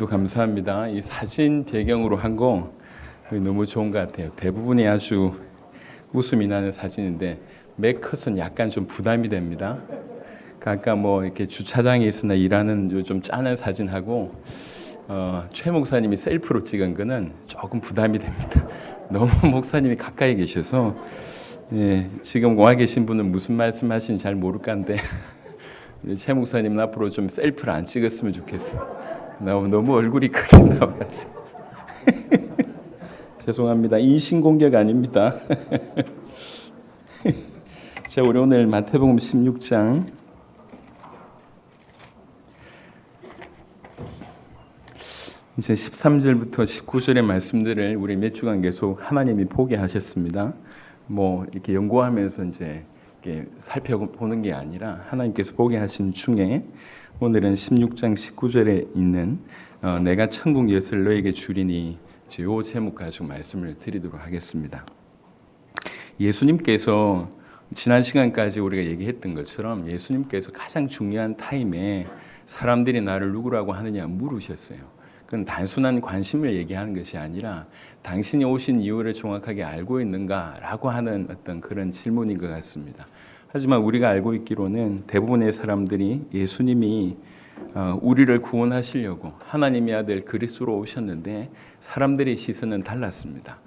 또 감사합니다. 이 사진 배경으로 한 거 너무 좋은 것 같아요. 대부분이 아주 웃음이 나는 사진인데 맥컷은 약간 좀 부담이 됩니다. 아까 뭐 이렇게 주차장에 있으나 일하는 좀 짠한 사진하고 최 목사님이 셀프로 찍은 거는 조금 부담이 됩니다. 너무 목사님이 가까이 계셔서 지금 와 계신 분은 무슨 말씀하시는지 잘 모를 건데 최 목사님은 앞으로 좀 셀프를 안 찍었으면 좋겠어요. 너무 얼굴이 크게 나와가지고 죄송합니다. 인신공격 아닙니다. 자, 우리 오늘 마태복음 16장 이제 13절부터 19절의 말씀들을 우리 몇 주간 계속 하나님이 보게 하셨습니다. 뭐 이렇게 연구하면서 이제 이렇게 살펴보는 게 아니라 하나님께서 보게 하신 중에 오늘은 16장 19절에 있는 내가 천국 예수를 너에게 주리니 이 제목 가지고 말씀을 드리도록 하겠습니다. 예수님께서 지난 시간까지 우리가 얘기했던 것처럼 예수님께서 가장 중요한 타임에 사람들이 나를 누구라고 하느냐 물으셨어요. 그건 단순한 관심을 얘기하는 것이 아니라 당신이 오신 이유를 정확하게 알고 있는가라고 하는 어떤 그런 질문인 것 같습니다. 하지만 우리가 알고 있기로는 대부분의 사람들이 예수님이 우리를 구원하시려고 하나님의 아들 그리스도로 오셨는데 사람들의 시선은 달랐습니다.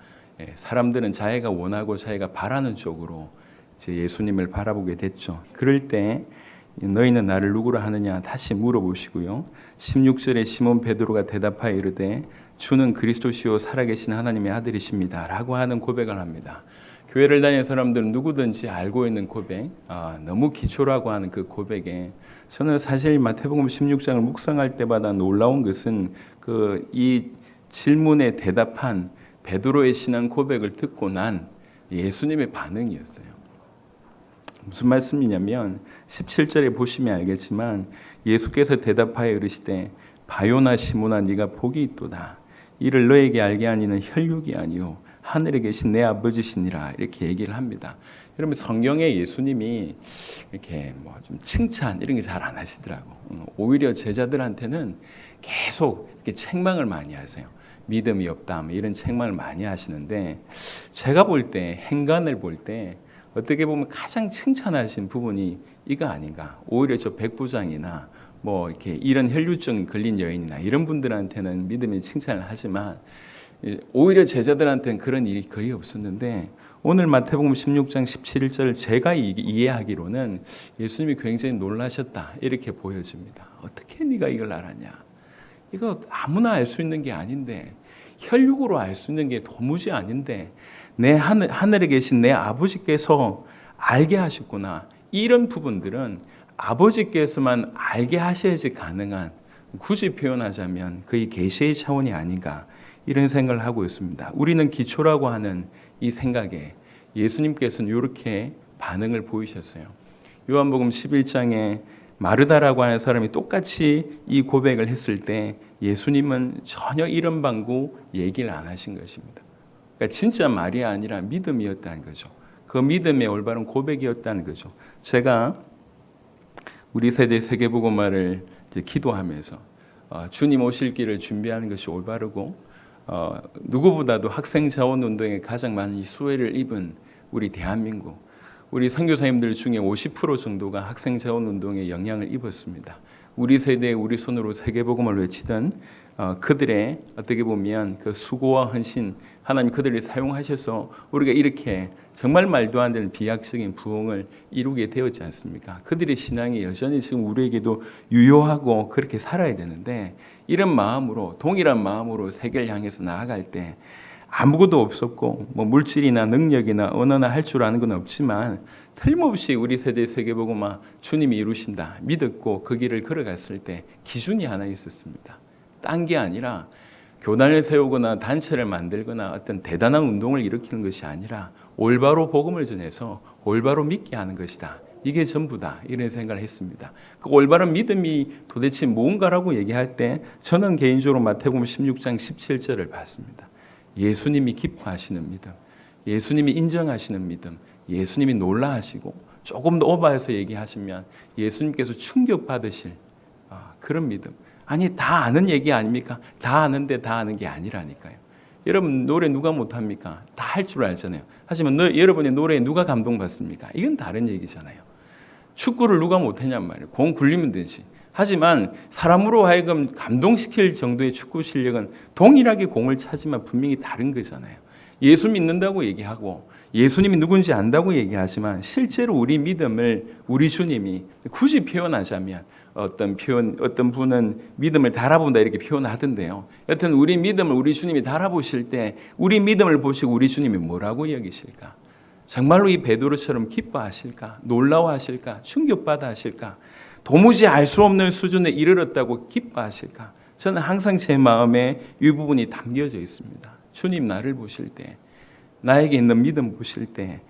사람들은 자기가 원하고 자기가 바라는 쪽으로 이제 예수님을 바라보게 됐죠. 그럴 때 너희는 나를 누구라 하느냐 다시 물어보시고요. 16절에 시몬 베드로가 대답하여 이르되 주는 그리스도시요 살아계신 하나님의 아들이십니다 라고 하는 고백을 합니다. 교회를 다니는 사람들은 누구든지 알고 있는 고백, 너무 기초라고 하는 그 고백에 저는 사실 마태복음 16장을 묵상할 때마다 놀라운 것은 이 질문에 대답한 베드로의 신앙 고백을 듣고 난 예수님의 반응이었어요. 무슨 말씀이냐면 17절에 보시면 알겠지만 예수께서 대답하여 이르시되 바요나 시몬아 네가 복이 있도다. 이를 너에게 알게 하니는 혈육이 아니요 하늘에 계신 내 아버지시니라 이렇게 얘기를 합니다. 여러분 성경에 예수님이 이렇게 뭐 좀 칭찬 이런 게 잘 안 하시더라고. 오히려 제자들한테는 계속 이렇게 책망을 많이 하세요. 믿음이 없다 뭐 이런 책망을 많이 하시는데 제가 볼 때 행간을 볼 때 어떻게 보면 가장 칭찬하신 부분이 이거 아닌가. 오히려 저 백부장이나 뭐 이렇게 이런 혈류증 걸린 여인이나 이런 분들한테는 믿음의 칭찬을 하지만 오히려 제자들한테는 그런 일이 거의 없었는데 오늘 마태복음 16장 17절 제가 이해하기로는 예수님이 굉장히 놀라셨다 이렇게 보여집니다. 어떻게 네가 이걸 알았냐? 이거 아무나 알 수 있는 게 아닌데 혈육으로 알 수 있는 게 도무지 아닌데 내 하늘에 계신 내 아버지께서 알게 하셨구나. 이런 부분들은 아버지께서만 알게 하셔야지 가능한 굳이 표현하자면 거의 계시의 차원이 아닌가 이런 생각을 하고 있습니다. 우리는 기초라고 하는 이 생각에 예수님께서는 이렇게 반응을 보이셨어요. 요한복음 11장에 마르다라고 하는 사람이 똑같이 이 고백을 했을 때 예수님은 전혀 이런 방구 얘기를 안 하신 것입니다. 그러니까 진짜 말이 아니라 믿음이었다는 거죠. 그 믿음의 올바른 고백이었다는 거죠. 제가 우리 세대 세계복음화를 기도하면서 주님 오실 길을 준비하는 것이 올바르고 누구보다도 학생 자원 운동에 가장 많은 수혜를 입은 우리 대한민국 우리 선교사님들 중에 50% 정도가 학생 자원 운동에 영향을 입었습니다. 우리 세대에 우리 손으로 세계복음을 외치던 그들의 어떻게 보면 그 수고와 헌신 하나님 그들을 사용하셔서 우리가 이렇게 정말 말도 안 되는 비약적인 부흥을 이루게 되었지 않습니까? 그들의 신앙이 여전히 지금 우리에게도 유효하고 그렇게 살아야 되는데 이런 마음으로 동일한 마음으로 세계를 향해서 나아갈 때 아무것도 없었고 뭐 물질이나 능력이나 언어나 할 줄 아는 건 없지만 틀림없이 우리 세대 세계복음화 주님이 이루신다 믿었고 그 길을 걸어갔을 때 기준이 하나 있었습니다. 딴 게 아니라 교단을 세우거나 단체를 만들거나 어떤 대단한 운동을 일으키는 것이 아니라 올바로 복음을 전해서 올바로 믿게 하는 것이다. 이게 전부다. 이런 생각을 했습니다. 그 올바른 믿음이 도대체 뭔가라고 얘기할 때 저는 개인적으로 마태복음 16장 17절을 봤습니다. 예수님이 기뻐하시는 믿음, 예수님이 인정하시는 믿음, 예수님이 놀라하시고 조금 더 오버해서 얘기하시면 예수님께서 충격받으실 그런 믿음. 아니 다 아는 얘기 아닙니까? 다 아는데 다 아는 게 아니라니까요. 여러분 노래 누가 못합니까? 다 할 줄 알잖아요. 하지만 여러분의 노래에 누가 감동받습니까? 이건 다른 얘기잖아요. 축구를 누가 못했냔 말이에요. 공 굴리면 되지. 하지만 사람으로 하여금 감동시킬 정도의 축구 실력은 동일하게 공을 차지만 분명히 다른 거잖아요. 예수 믿는다고 얘기하고 예수님이 누군지 안다고 얘기하지만 실제로 우리 믿음을 우리 주님이 굳이 표현하자면 어떤 분은 믿음을 달아본다 이렇게 표현하던데요. 여튼 우리 믿음을 우리 주님이 달아보실 때 우리 믿음을 보시고 우리 주님이 뭐라고 여기실까? 정말로 이 베드로처럼 기뻐하실까? 놀라워하실까? 충격받아 하실까? 도무지 알 수 없는 수준에 이르렀다고 기뻐하실까? 저는 항상 제 마음에 이 부분이 담겨져 있습니다. 주님 나를 보실 때, 나에게 있는 믿음 보실 때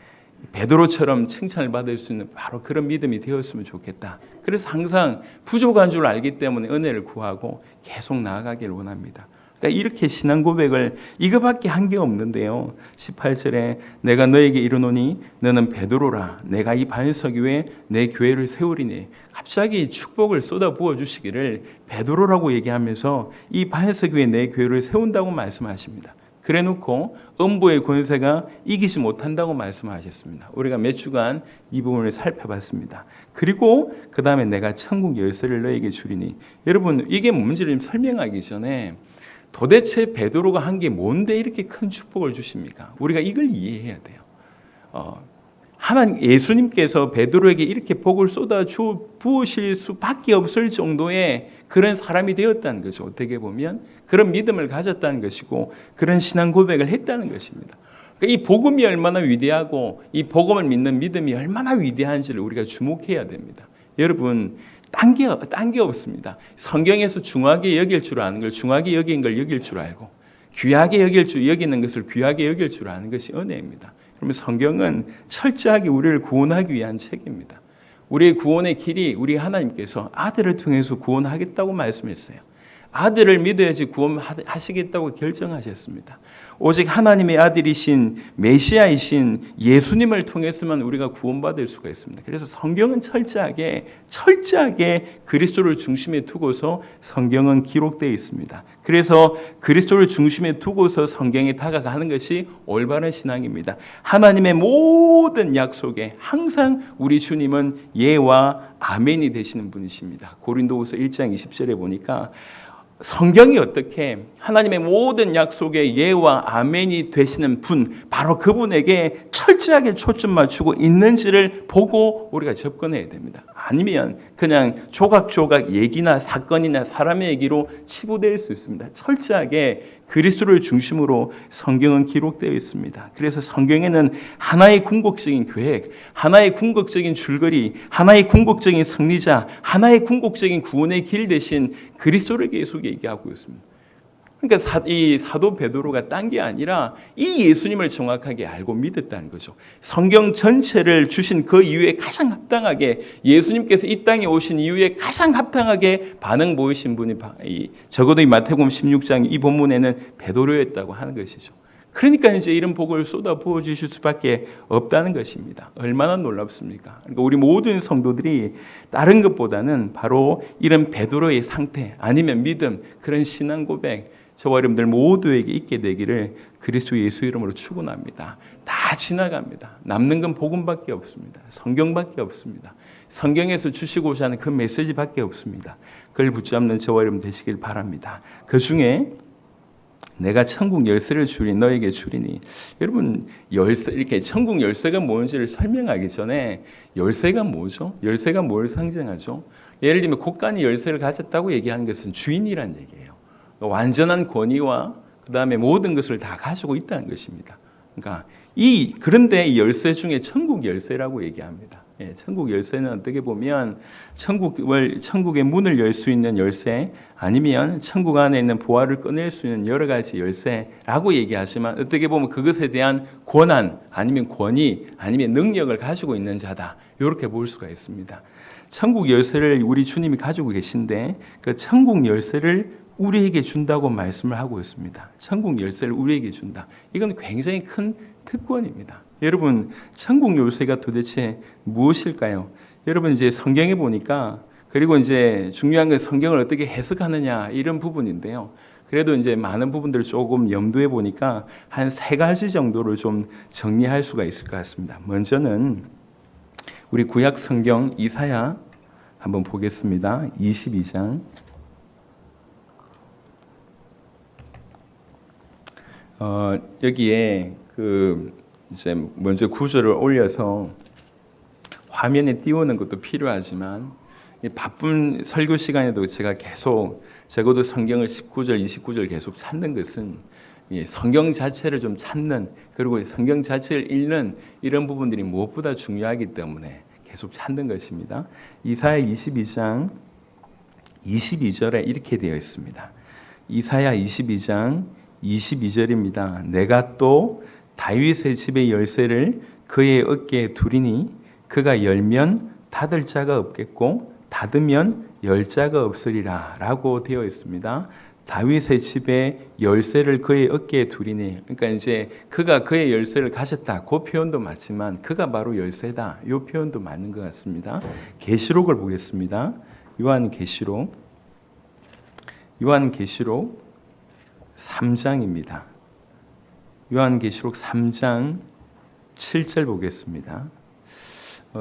베드로처럼 칭찬을 받을 수 있는 바로 그런 믿음이 되었으면 좋겠다. 그래서 항상 부족한 줄 알기 때문에 은혜를 구하고 계속 나아가기를 원합니다. 그러니까 이렇게 신앙 고백을 이거밖에 한 게 없는데요. 18절에 내가 너에게 이르노니 너는 베드로라. 내가 이 반석 위에 내 교회를 세우리니. 갑자기 축복을 쏟아 부어 주시기를 베드로라고 얘기하면서 이 반석 위에 내 교회를 세운다고 말씀하십니다. 그래놓고 음부의 권세가 이기지 못한다고 말씀하셨습니다. 우리가 몇 주간 이 부분을 살펴봤습니다. 그리고 그 다음에 내가 천국 열쇠를 너에게 주리니. 여러분 이게 뭔지를 설명하기 전에 도대체 베드로가 한 게 뭔데 이렇게 큰 축복을 주십니까? 우리가 이걸 이해해야 돼요. 하나님 예수님께서 베드로에게 이렇게 복을 쏟아 부으실 수밖에 없을 정도의 그런 사람이 되었다는 거죠. 어떻게 보면 그런 믿음을 가졌다는 것이고 그런 신앙 고백을 했다는 것입니다. 그러니까 이 복음이 얼마나 위대하고 이 복음을 믿는 믿음이 얼마나 위대한지를 우리가 주목해야 됩니다. 여러분 딴 게 없습니다. 성경에서 중하게 여길 줄 아는 걸 중하게 여긴 걸 여길 줄 알고 귀하게 여기는 것을 귀하게 여길 줄 아는 것이 은혜입니다. 그러면 성경은 철저하게 우리를 구원하기 위한 책입니다. 우리의 구원의 길이 우리 하나님께서 아들을 통해서 구원하겠다고 말씀했어요. 아들을 믿어야지 구원하시겠다고 결정하셨습니다. 오직 하나님의 아들이신 메시아이신 예수님을 통해서만 우리가 구원받을 수가 있습니다. 그래서 성경은 철저하게 그리스도를 중심에 두고서 성경은 기록되어 있습니다. 그래서 그리스도를 중심에 두고서 성경에 다가가는 것이 올바른 신앙입니다. 하나님의 모든 약속에 항상 우리 주님은 예와 아멘이 되시는 분이십니다. 고린도후서 1장 20절에 보니까 성경이 어떻게 하나님의 모든 약속에 예와 아멘이 되시는 분, 바로 그분에게 철저하게 초점 맞추고 있는지를 보고 우리가 접근해야 됩니다. 아니면 그냥 조각조각 얘기나 사건이나 사람의 얘기로 치부될 수 있습니다. 철저하게 그리스도를 중심으로 성경은 기록되어 있습니다. 그래서 성경에는 하나의 궁극적인 계획, 하나의 궁극적인 줄거리, 하나의 궁극적인 승리자, 하나의 궁극적인 구원의 길 대신 그리스도를 계속 얘기하고 있습니다. 그러니까 이 사도 베드로가 딴 게 아니라 이 예수님을 정확하게 알고 믿었다는 거죠. 성경 전체를 주신 그 이후에 가장 합당하게 예수님께서 이 땅에 오신 이후에 가장 합당하게 반응 보이신 분이 적어도 이 마태복음 16장 이 본문에는 베드로였다고 하는 것이죠. 그러니까 이제 이런 복을 쏟아 부어 주실 수밖에 없다는 것입니다. 얼마나 놀랍습니까? 그러니까 우리 모든 성도들이 다른 것보다는 바로 이런 베드로의 상태 아니면 믿음 그런 신앙 고백 저와 여러분들 모두에게 있게 되기를 그리스도 예수 이름으로 축원합니다. 다 지나갑니다. 남는 건 복음밖에 없습니다. 성경밖에 없습니다. 성경에서 주시고자 하는 그 메시지밖에 없습니다. 그걸 붙잡는 저와 여러분 되시길 바랍니다. 그 중에 내가 천국 열쇠를 주리 너에게 주리니. 여러분 열쇠 이렇게 천국 열쇠가 뭔지를 설명하기 전에 열쇠가 뭐죠? 열쇠가 뭘 상징하죠? 예를 들면 곡간이 열쇠를 가졌다고 얘기하는 것은 주인이란 얘기예요. 완전한 권위와 그 다음에 모든 것을 다 가지고 있다는 것입니다. 그러니까 그런데 이 열쇠 중에 천국 열쇠라고 얘기합니다. 천국 열쇠는 어떻게 보면 천국의 문을 열 수 있는 열쇠 아니면 천국 안에 있는 보화를 꺼낼 수 있는 여러 가지 열쇠라고 얘기하지만 어떻게 보면 그것에 대한 권한 아니면 권위 아니면 능력을 가지고 있는 자다 이렇게 볼 수가 있습니다. 천국 열쇠를 우리 주님이 가지고 계신데 그 천국 열쇠를 우리에게 준다고 말씀을 하고 있습니다. 천국 열쇠를 우리에게 준다. 이건 굉장히 큰 특권입니다. 여러분 천국 열쇠가 도대체 무엇일까요? 여러분 이제 성경에 보니까 그리고 이제 중요한 건 성경을 어떻게 해석하느냐 이런 부분인데요. 그래도 이제 많은 부분들을 조금 염두에 보니까 한 세 가지 정도를 좀 정리할 수가 있을 것 같습니다. 먼저는 우리 구약 성경 이사야 한번 보겠습니다. 22장. 여기에 이제 먼저 구절을 올려서 화면에 띄우는 것도 필요하지만 바쁜 설교 시간에도 제가 계속 적어도 성경을 19절, 29절 계속 찾는 것은 성경 자체를 좀 찾는, 그리고 성경 자체를 읽는 이런 부분들이 무엇보다 중요하기 때문에 계속 찾는 것입니다. 이사야 22장 22절에 이렇게 되어 있습니다. 이사야 22장 22절입니다. 내가 또 다윗의 집의 열쇠를 그의 어깨에 두리니 그가 열면 닫을 자가 없겠고 닫으면 열 자가 없으리라 라고 되어 있습니다. 다윗의 집에 열쇠를 그의 어깨에 두리니, 그러니까 이제 그가 그의 열쇠를 가졌다, 그 표현도 맞지만 그가 바로 열쇠다, 이 표현도 맞는 것 같습니다. 계시록을 보겠습니다. 요한계시록 3장입니다. 요한계시록 3장 7절 보겠습니다.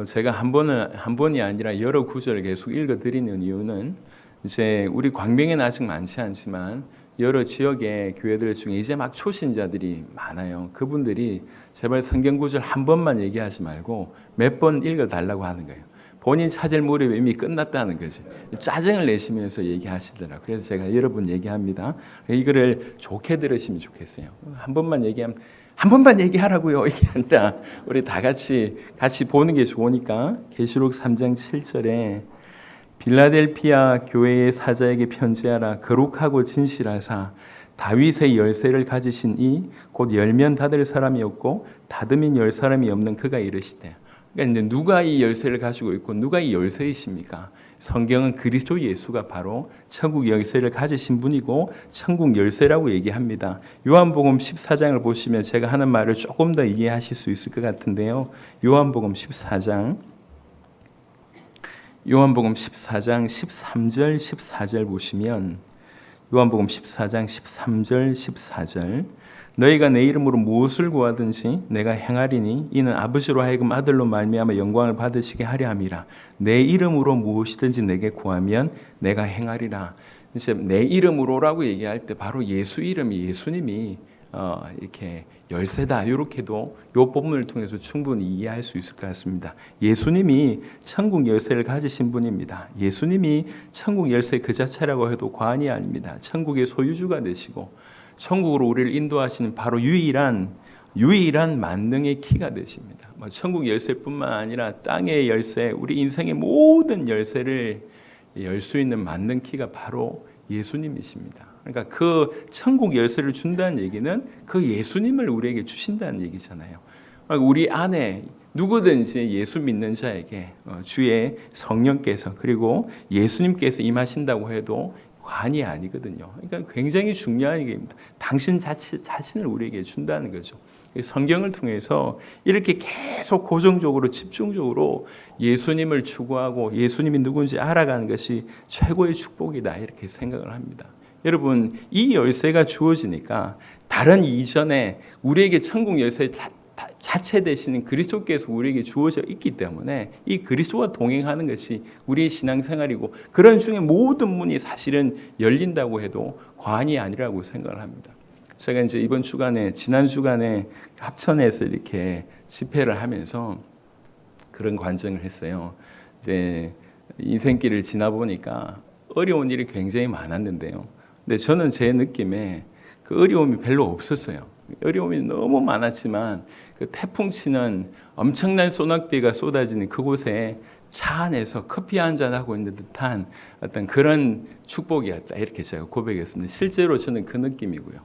제가 한 번이 아니라 여러 구절을 계속 읽어드리는 이유는 이제 우리 광명에는 아직 많지 않지만 여러 지역의 교회들 중에 이제 막 초신자들이 많아요. 그분들이 제발 성경 구절 한 번만 얘기하지 말고 몇 번 읽어달라고 하는 거예요. 본인 찾을 무렵에 이미 끝났다는 거지. 짜증을 내시면서 얘기하시더라고요. 그래서 제가 여러 번 얘기합니다. 이거를 좋게 들으시면 좋겠어요. 한 번만 얘기하라고요. 이게 아니라 우리 다 같이 보는 게 좋으니까. 계시록 3장 7절에 빌라델피아 교회의 사자에게 편지하라. 거룩하고 진실하사 다윗의 열쇠를 가지신 이 곧 열면 닫을 사람이 없고 닫으면 열 사람이 없는 그가 이르시되. 그러니까 이제 누가 이 열쇠를 가지고 있고 누가 이 열쇠이십니까? 성경은 그리스도 예수가 바로 천국 열쇠를 가지신 분이고 천국 열쇠라고 얘기합니다. 요한복음 14장을 보시면 제가 하는 말을 조금 더 이해하실 수 있을 것 같은데요. 요한복음 14장 13절 14절 보시면, 요한복음 14장 13절 14절, 너희가 내 이름으로 무엇을 구하든지 내가 행하리니 이는 아버지로 하여금 아들로 말미암아 영광을 받으시게 하려 함이라. 내 이름으로 무엇이든지 내게 구하면 내가 행하리라. 이제 내 이름으로라고 얘기할 때 바로 예수 이름이, 예수님이 이렇게 열쇠다, 이렇게도 이 본문을 통해서 충분히 이해할 수 있을 것 같습니다. 예수님이 천국 열쇠를 가지신 분입니다. 예수님이 천국 열쇠 그 자체라고 해도 과언이 아닙니다. 천국의 소유주가 되시고 천국으로 우리를 인도하시는 바로 유일한 만능의 키가 되십니다. 천국 열쇠뿐만 아니라 땅의 열쇠, 우리 인생의 모든 열쇠를 열 수 있는 만능 키가 바로 예수님이십니다. 그러니까 그 천국 열쇠를 준다는 얘기는 그 예수님을 우리에게 주신다는 얘기잖아요. 그러니까 우리 안에 누구든지 예수 믿는 자에게 주의 성령께서, 그리고 예수님께서 임하신다고 해도 관이 아니거든요. 그러니까 굉장히 중요한 얘기입니다. 당신 자신을 우리에게 준다는 거죠. 성경을 통해서 이렇게 계속 고정적으로 집중적으로 예수님을 추구하고 예수님이 누군지 알아가는 것이 최고의 축복이다, 이렇게 생각을 합니다. 여러분, 이 열쇠가 주어지니까 다른 이전에 우리에게 천국 열쇠 자체 되시는 그리스도께서 우리에게 주어져 있기 때문에 이 그리스도와 동행하는 것이 우리의 신앙생활이고, 그런 중에 모든 문이 사실은 열린다고 해도 과언이 아니라고 생각을 합니다. 제가 이제 지난 주간에 합천에서 이렇게 집회를 하면서 그런 관정을 했어요. 이제 인생길을 지나 보니까 어려운 일이 굉장히 많았는데요. 근데 저는 제 느낌에 그 어려움이 별로 없었어요. 어려움이 너무 많았지만 그 태풍 치는 엄청난 소낙비가 쏟아지는 그곳에 차 안에서 커피 한잔 하고 있는 듯한 어떤 그런 축복이었다, 이렇게 제가 고백했습니다. 실제로 저는 그 느낌이고요.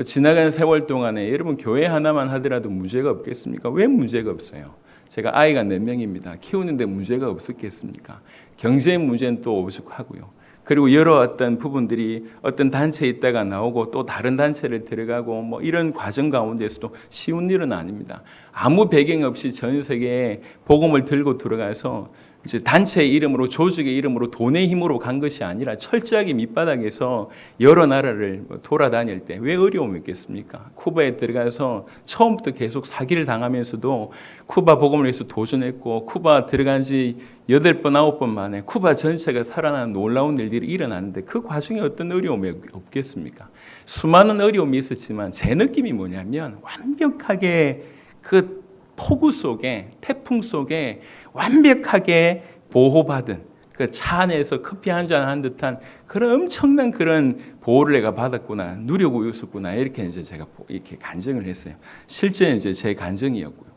지나간 세월 동안에 여러분 교회 하나만 하더라도 문제가 없겠습니까? 왜 문제가 없어요? 제가 아이가 4명입니다. 키우는데 문제가 없었겠습니까? 경제 문제는 또 오죽하고요. 그리고 여러 어떤 부분들이 어떤 단체에 있다가 나오고 또 다른 단체를 들어가고 뭐 이런 과정 가운데서도 쉬운 일은 아닙니다. 아무 배경 없이 전 세계에 복음을 들고 들어가서 이제 단체의 이름으로, 조직의 이름으로, 돈의 힘으로 간 것이 아니라 철저하게 밑바닥에서 여러 나라를 돌아다닐 때 왜 어려움이 있겠습니까? 쿠바에 들어가서 처음부터 계속 사기를 당하면서도 쿠바 복음을 위해서 도전했고, 쿠바 들어간 지 8번, 9번 만에 쿠바 전체가 살아나는 놀라운 일들이 일어났는데 그 과정에 어떤 어려움이 없겠습니까? 수많은 어려움이 있었지만 제 느낌이 뭐냐면 완벽하게 그 폭우 속에, 태풍 속에 완벽하게 보호받은 그 차 안에서 커피 한 잔 한 듯한 그런 엄청난 그런 보호를 내가 받았구나, 누리고 있었구나, 이렇게 이제 제가 이렇게 간증을 했어요. 실제 이제 제 간증이었고요.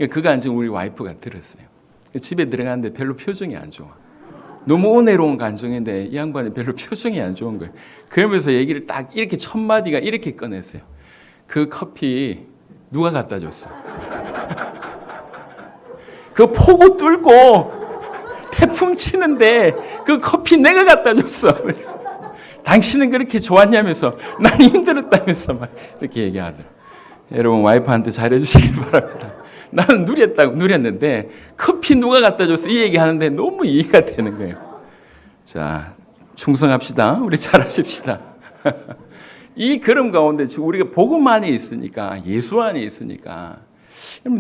그 간증 우리 와이프가 들었어요. 집에 들어갔는데 별로 표정이 안 좋아. 너무 은혜로운 간증인데 이 양반이 별로 표정이 안 좋은 거예요. 그러면서 얘기를 딱 이렇게 첫 마디가 이렇게 꺼냈어요. 그 커피 누가 갖다 줬어? 그 폭우 뚫고 태풍 치는데 그 커피 내가 갖다 줬어. 당신은 그렇게 좋았냐면서, 난 힘들었다면서 막 이렇게 얘기하더라. 여러분 와이프한테 잘해주시기 바랍니다. 나는 누렸는데 커피 누가 갖다 줬어 이 얘기하는데 너무 이해가 되는 거예요. 자, 충성합시다. 우리 잘하십시다. 이 그런 가운데 우리가 복음 안에 있으니까, 예수 안에 있으니까,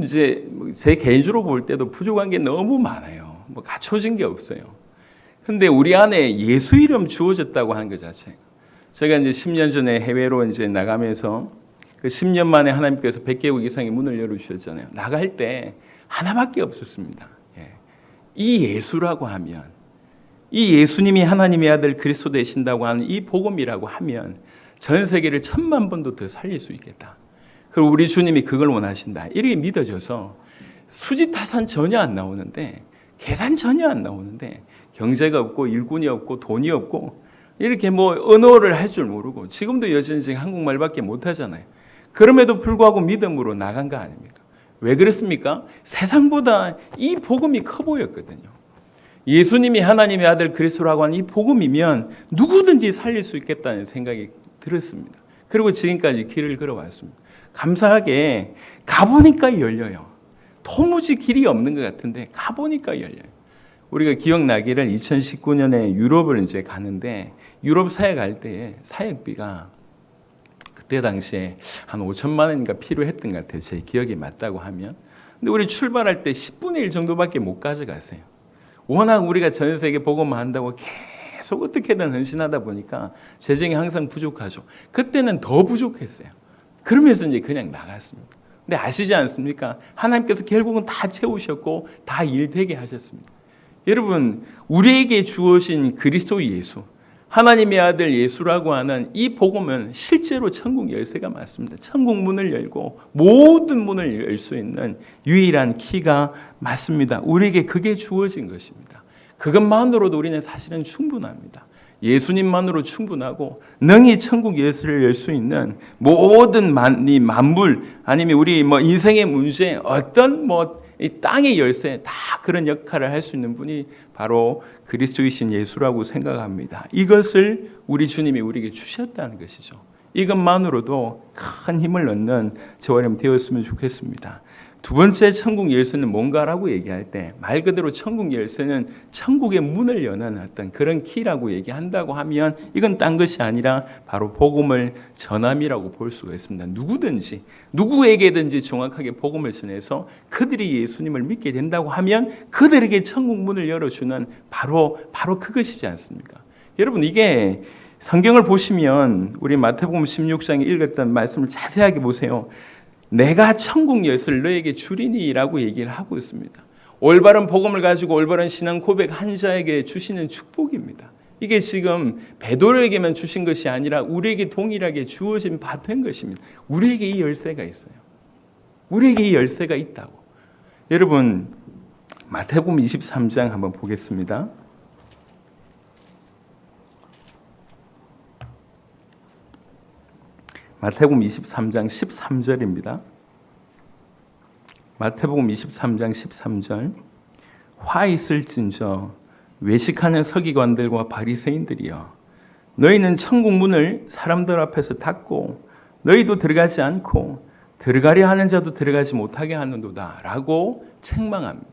이제 제 개인적으로 볼 때도 부족한 게 너무 많아요. 뭐 갖춰진 게 없어요. 근데 우리 안에 예수 이름 주어졌다고 하는 것 자체가, 제가 이제 10년 전에 해외로 이제 나가면서 그 10년 만에 하나님께서 100개국 이상의 문을 열어주셨잖아요. 나갈 때 하나밖에 없었습니다. 이 예수라고 하면, 이 예수님이 하나님의 아들 그리스도 되신다고 하는 이 복음이라고 하면 전 세계를 1000만 번도 더 살릴 수 있겠다. 그리고 우리 주님이 그걸 원하신다. 이렇게 믿어져서 수지타산 전혀 안 나오는데, 계산 전혀 안 나오는데, 경제가 없고 일꾼이 없고 돈이 없고 이렇게 뭐 언어를 할 줄 모르고 지금도 여전히 지금 한국말밖에 못 하잖아요. 그럼에도 불구하고 믿음으로 나간 거 아닙니까? 왜 그렇습니까? 세상보다 이 복음이 커 보였거든요. 예수님이 하나님의 아들 그리스도라고 하는 이 복음이면 누구든지 살릴 수 있겠다는 생각이 들었습니다. 그리고 지금까지 길을 걸어왔습니다. 감사하게 가보니까 열려요. 도무지 길이 없는 것 같은데 가보니까 열려요. 우리가 기억나기를 2019년에 유럽을 이제 가는데, 유럽 사역 갈 때에 사역비가 그때 당시에 한 5천만 원인가 필요했던 것 같아요. 제 기억이 맞다고 하면. 근데 우리 출발할 때 10분의 1 정도밖에 못 가져갔어요. 워낙 우리가 전 세계 복음만 한다고 계속 어떻게든 헌신하다 보니까 재정이 항상 부족하죠. 그때는 더 부족했어요. 그러면서 이제 그냥 나갔습니다. 근데 아시지 않습니까? 하나님께서 결국은 다 채우셨고 다 일되게 하셨습니다. 여러분, 우리에게 주어진 그리스도 예수, 하나님의 아들 예수라고 하는 이 복음은 실제로 천국 열쇠가 맞습니다. 천국 문을 열고 모든 문을 열 수 있는 유일한 키가 맞습니다. 우리에게 그게 주어진 것입니다. 그것만으로도 우리는 사실은 충분합니다. 예수님만으로 충분하고 능히 천국 열쇠를 열 수 있는 모든 만물, 아니면 우리 인생의 문제, 어떤 이 땅의 열쇠, 다 그런 역할을 할 수 있는 분이 바로 그리스도이신 예수라고 생각합니다. 이것을 우리 주님이 우리에게 주셨다는 것이죠. 이것만으로도 큰 힘을 얻는 저와 여러분 되었으면 좋겠습니다. 두 번째 천국 열쇠는 뭔가라고 얘기할 때, 말 그대로 천국 열쇠는 천국의 문을 여는 어떤 그런 키라고 얘기한다고 하면 이건 딴 것이 아니라 바로 복음을 전함이라고 볼 수가 있습니다. 누구든지 누구에게든지 정확하게 복음을 전해서 그들이 예수님을 믿게 된다고 하면 그들에게 천국 문을 열어주는 바로 그것이지 않습니까? 여러분, 이게 성경을 보시면 우리 마태복음 16장에 읽었던 말씀을 자세하게 보세요. 내가 천국 열쇠를 너에게 주리니라고 얘기를 하고 있습니다. 올바른 복음을 가지고 올바른 신앙 고백 한 자에게 주시는 축복입니다. 이게 지금 베드로에게만 주신 것이 아니라 우리에게 동일하게 주어진 바 된 것입니다. 우리에게 이 열쇠가 있어요. 우리에게 이 열쇠가 있다고. 여러분, 마태복음 23장 한번 보겠습니다. 마태복음 23장 13절입니다. 마태복음 23장 13절. 화 있을진저 외식하는 서기관들과 바리새인들이여, 너희는 천국 문을 사람들 앞에서 닫고 너희도 들어가지 않고 들어가려 하는 자도 들어가지 못하게 하는도다 라고 책망합니다.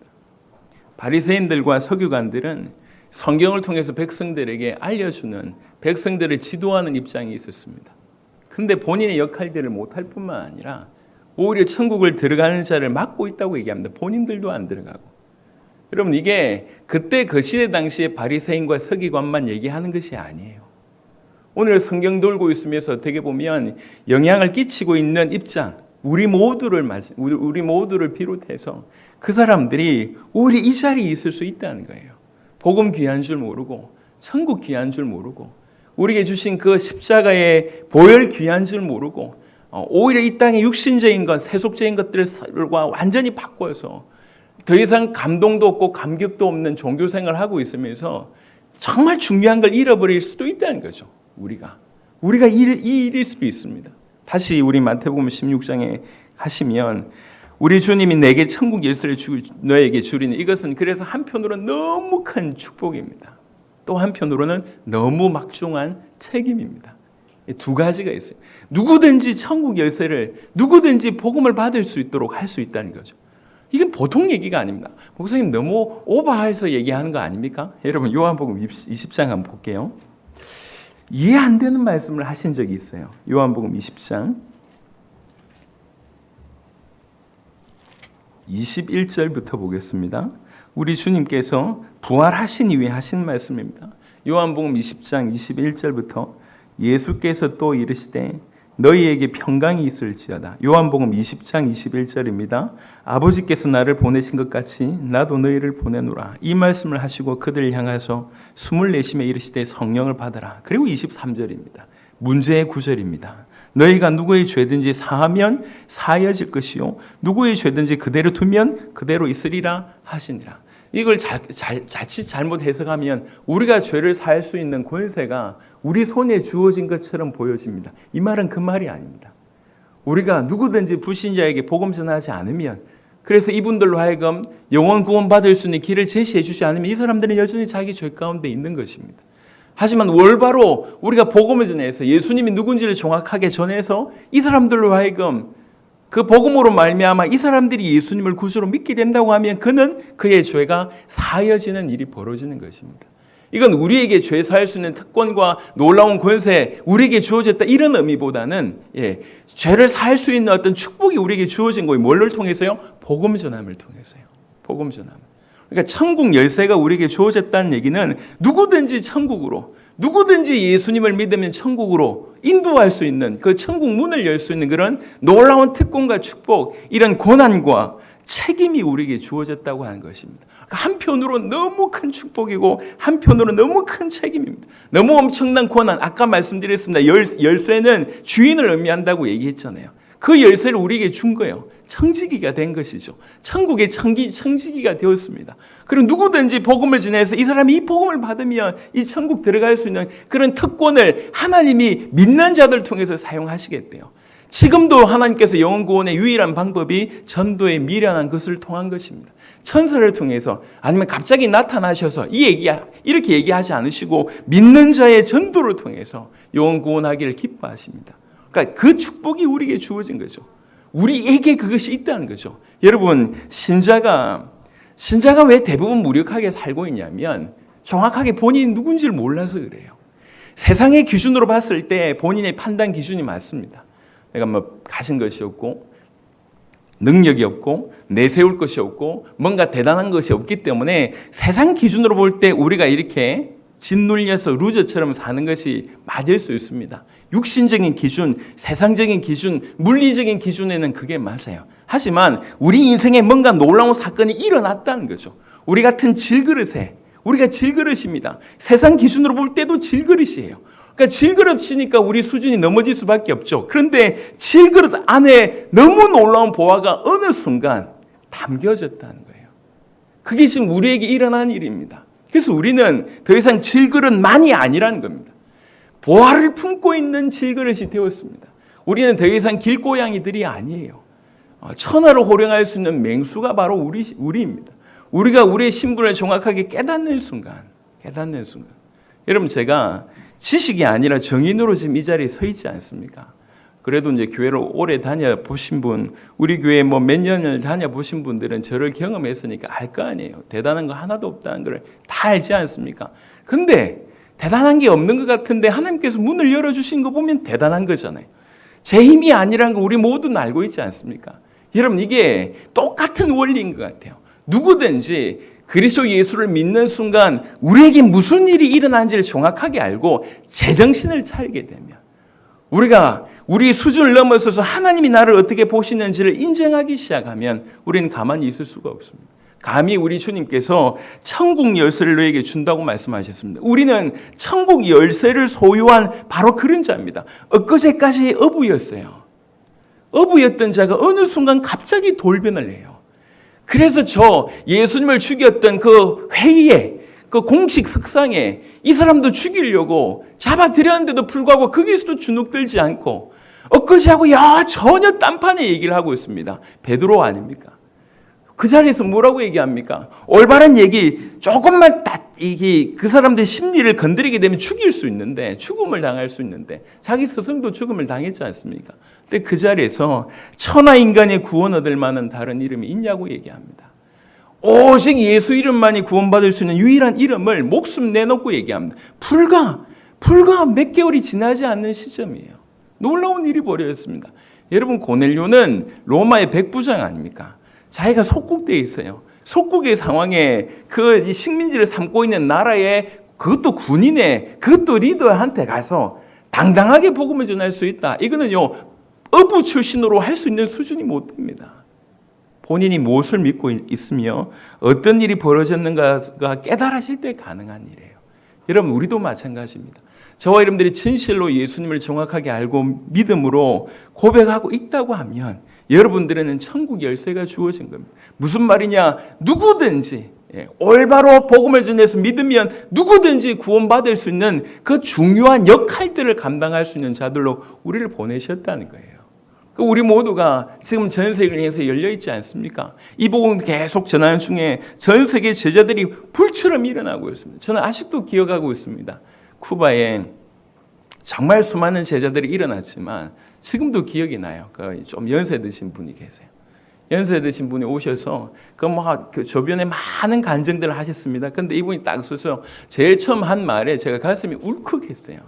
바리새인들과 서기관들은 성경을 통해서 백성들에게 알려주는, 백성들을 지도하는 입장이 있었습니다. 근데 본인의 역할들을 못할 뿐만 아니라 오히려 천국을 들어가는 자를 막고 있다고 얘기합니다. 본인들도 안 들어가고. 여러분, 이게 그때 그 시대 당시에 바리새인과 서기관만 얘기하는 것이 아니에요. 오늘 성경 돌고 있으면서 어떻게 보면 영향을 끼치고 있는 입장, 우리 모두를 비롯해서 그 사람들이 오히려 이 자리에 있을 수 있다는 거예요. 복음 귀한 줄 모르고, 천국 귀한 줄 모르고, 우리에게 주신 그 십자가의 보혈 귀한 줄 모르고, 오히려 이 땅의 육신적인 것, 세속적인 것들과 완전히 바꿔서 더 이상 감동도 없고 감격도 없는 종교생활을 하고 있으면서 정말 중요한 걸 잃어버릴 수도 있다는 거죠. 우리가 이 일일 수도 있습니다. 다시 우리 마태복음 16장에 하시면 우리 주님이 내게 천국 열쇠를 너에게 주리니, 이것은 그래서 한편으로는 너무 큰 축복입니다. 또 한편으로는 너무 막중한 책임입니다. 두 가지가 있어요. 누구든지 천국 열쇠를, 누구든지 복음을 받을 수 있도록 할 수 있다는 거죠. 이건 보통 얘기가 아닙니다. 목사님 너무 오버해서 얘기하는 거 아닙니까? 여러분, 요한복음 20장 한번 볼게요. 이해 안 되는 말씀을 하신 적이 있어요. 요한복음 20장 21절부터 보겠습니다. 우리 주님께서 부활하신 이후에 하신 말씀입니다. 요한복음 20장 21절부터 예수께서 또 이르시되 너희에게 평강이 있을지어다. 요한복음 20장 21절입니다. 아버지께서 나를 보내신 것 같이 나도 너희를 보내노라. 이 말씀을 하시고 그들을 향하서 숨을 내쉬며 이르시되 성령을 받으라. 그리고 23절입니다. 문제의 구절입니다. 너희가 누구의 죄든지 사하면 사하여질 것이요 누구의 죄든지 그대로 두면 그대로 있으리라 하시니라. 이걸 자칫 잘못 해석하면 우리가 죄를 사할 수 있는 권세가 우리 손에 주어진 것처럼 보여집니다. 이 말은 그 말이 아닙니다. 우리가 누구든지 불신자에게 복음 전하지 않으면, 그래서 이분들로 하여금 영원 구원 받을 수 있는 길을 제시해 주지 않으면 이 사람들은 여전히 자기 죄 가운데 있는 것입니다. 하지만 올바로 우리가 복음을 전해서 예수님이 누군지를 정확하게 전해서 이 사람들로 하여금 그 복음으로 말미암아 이 사람들이 예수님을 구주로 믿게 된다고 하면 그는 그의 죄가 사하여지는 일이 벌어지는 것입니다. 이건 우리에게 죄 사할 수 있는 특권과 놀라운 권세, 우리에게 주어졌다 이런 의미보다는 죄를 사할 수 있는 어떤 축복이 우리에게 주어진 거예요. 뭘를 통해서요? 복음 전함을 통해서요. 복음 전함. 그러니까 천국 열쇠가 우리에게 주어졌다는 얘기는 누구든지 천국으로, 누구든지 예수님을 믿으면 천국으로 인도할 수 있는, 그 천국 문을 열 수 있는 그런 놀라운 특권과 축복, 이런 고난과 책임이 우리에게 주어졌다고 하는 것입니다. 한편으로 너무 큰 축복이고 한편으로 너무 큰 책임입니다. 너무 엄청난 고난, 아까 말씀드렸습니다. 열쇠는 주인을 의미한다고 얘기했잖아요. 그 열쇠를 우리에게 준 거예요. 청지기가 된 것이죠. 천국의 청지기가 되었습니다. 그리고 누구든지 복음을 전해서 이 사람이 이 복음을 받으면 이 천국 들어갈 수 있는 그런 특권을 하나님이 믿는 자들 통해서 사용하시겠대요. 지금도 하나님께서 영혼 구원의 유일한 방법이 전도에 미련한 것을 통한 것입니다. 천사를 통해서, 아니면 갑자기 나타나셔서 이렇게 얘기하지 않으시고 믿는 자의 전도를 통해서 영혼 구원하기를 기뻐하십니다. 그러니까 그 축복이 우리에게 주어진 거죠. 우리에게 그것이 있다는 거죠. 여러분, 신자가 왜 대부분 무력하게 살고 있냐면 정확하게 본인이 누군지를 몰라서 그래요. 세상의 기준으로 봤을 때 본인의 판단 기준이 맞습니다. 내가 가진 것이 없고 능력이 없고 내세울 것이 없고 뭔가 대단한 것이 없기 때문에 세상 기준으로 볼 때 우리가 이렇게 짓눌려서 루저처럼 사는 것이 맞을 수 있습니다. 육신적인 기준, 세상적인 기준, 물리적인 기준에는 그게 맞아요. 하지만 우리 인생에 뭔가 놀라운 사건이 일어났다는 거죠. 우리 같은 질그릇에, 우리가 질그릇입니다. 세상 기준으로 볼 때도 질그릇이에요. 그러니까 질그릇이니까 우리 수준이 넘어질 수밖에 없죠. 그런데 질그릇 안에 너무 놀라운 보화가 어느 순간 담겨졌다는 거예요. 그게 지금 우리에게 일어난 일입니다. 그래서 우리는 더 이상 질그릇만이 아니라는 겁니다. 보화를 품고 있는 질그릇이 되었습니다. 우리는 더 이상 길고양이들이 아니에요. 천하를 호령할 수 있는 맹수가 바로 우리입니다. 우리가 우리의 신분을 정확하게 깨닫는 순간. 여러분, 제가 지식이 아니라 정인으로 지금 이 자리에 서 있지 않습니까? 그래도 이제 교회를 오래 다녀보신 분, 우리 교회 뭐 몇 년을 다녀보신 분들은 저를 경험했으니까 알 거 아니에요. 대단한 거 하나도 없다는 걸 다 알지 않습니까? 근데 대단한 게 없는 것 같은데 하나님께서 문을 열어주신 거 보면 대단한 거잖아요. 제 힘이 아니라는 걸 우리 모두는 알고 있지 않습니까? 여러분, 이게 똑같은 원리인 것 같아요. 누구든지 그리스도 예수를 믿는 순간 우리에게 무슨 일이 일어나는지를 정확하게 알고 제정신을 차리게 되면, 우리가 우리 수준을 넘어서서 하나님이 나를 어떻게 보시는지를 인정하기 시작하면 우리는 가만히 있을 수가 없습니다. 감히 우리 주님께서 천국 열쇠를 너에게 준다고 말씀하셨습니다. 우리는 천국 열쇠를 소유한 바로 그런 자입니다. 엊그제까지 어부였어요. 어부였던 자가 어느 순간 갑자기 돌변을 해요. 그래서 저 예수님을 죽였던 그 회의에, 그 공식 석상에 이 사람도 죽이려고 잡아들였는데도 불구하고 거기서도 주눅들지 않고 엊그제하고 전혀 딴판의 얘기를 하고 있습니다. 베드로 아닙니까? 그 자리에서 뭐라고 얘기합니까? 올바른 얘기 조금만 이게 그 사람들의 심리를 건드리게 되면 죽일 수 있는데, 죽음을 당할 수 있는데, 자기 스승도 죽음을 당했지 않습니까? 근데 그 자리에서 천하 인간의 구원 얻을 만한 다른 이름이 있냐고 얘기합니다. 오직 예수 이름만이 구원받을 수 있는 유일한 이름을 목숨 내놓고 얘기합니다. 불과 몇 개월이 지나지 않는 시점이에요. 놀라운 일이 벌어졌습니다. 여러분, 고넬료는 로마의 백부장 아닙니까? 자기가 속국대에 있어요. 속국의 상황에 그 식민지를 삼고 있는 나라의, 그것도 군인의, 그것도 리더한테 가서 당당하게 복음을 전할 수 있다. 이거는요, 어부 출신으로 할 수 있는 수준이 못 됩니다. 본인이 무엇을 믿고 있으며 어떤 일이 벌어졌는가가 깨달아질 때 가능한 일이에요. 여러분, 우리도 마찬가지입니다. 저와 여러분들이 진실로 예수님을 정확하게 알고 믿음으로 고백하고 있다고 하면 여러분들에는 천국 열쇠가 주어진 겁니다. 무슨 말이냐? 누구든지 올바로 복음을 전해서 믿으면 누구든지 구원받을 수 있는 그 중요한 역할들을 감당할 수 있는 자들로 우리를 보내셨다는 거예요. 우리 모두가 지금 전 세계를 향해서 열려 있지 않습니까? 이 복음 계속 전하는 중에 전 세계 제자들이 불처럼 일어나고 있습니다. 저는 아직도 기억하고 있습니다. 쿠바에 정말 수많은 제자들이 일어났지만 지금도 기억이 나요. 좀 연세 드신 분이 계세요. 연세 드신 분이 오셔서 그 주변에 많은 간증들을 하셨습니다. 근데 이분이 딱 서서 제일 처음 한 말에 제가 가슴이 울컥했어요.